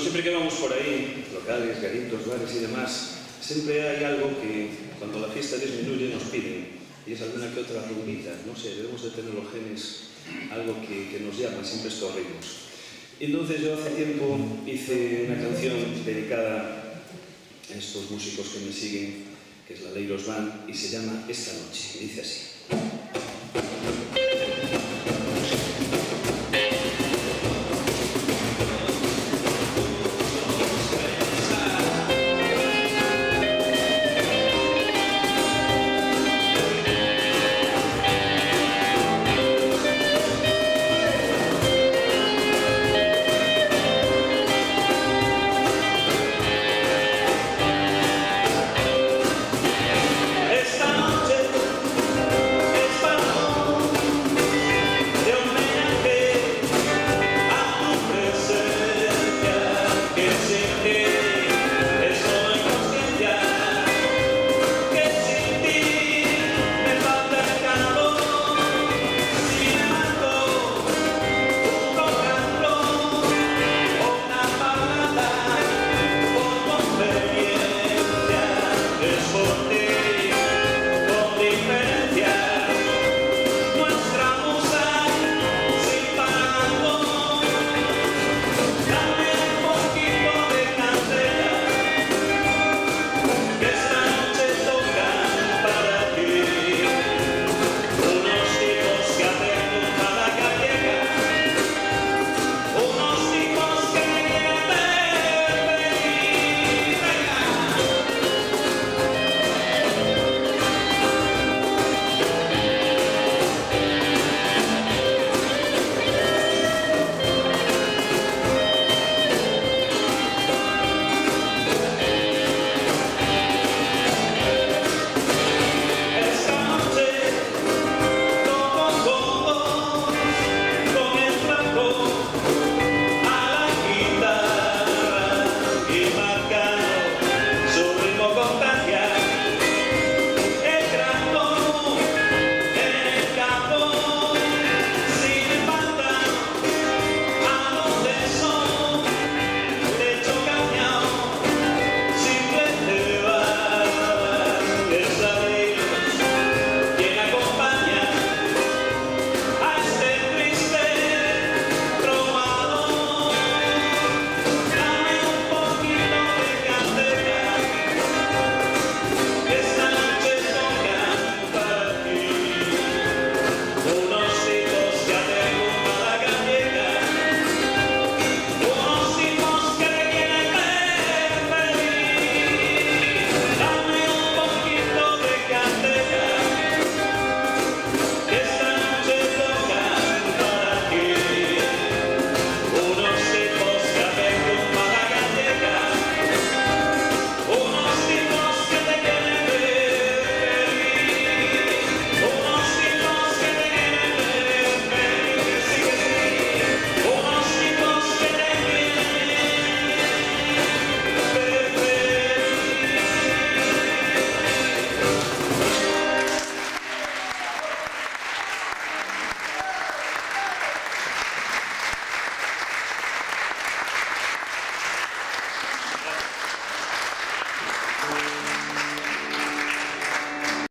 siempre que vamos por ahí, locales, garitos, bares y demás, siempre hay algo que cuando la fiesta disminuye nos piden, y es alguna que otra rumbita, no sé, debemos de tener los genes, algo que nos llama siempre estos ritmos. Entonces yo hace tiempo hice una canción dedicada a estos músicos que me siguen, que es la Leiros Band, y se llama Esta noche, y dice así.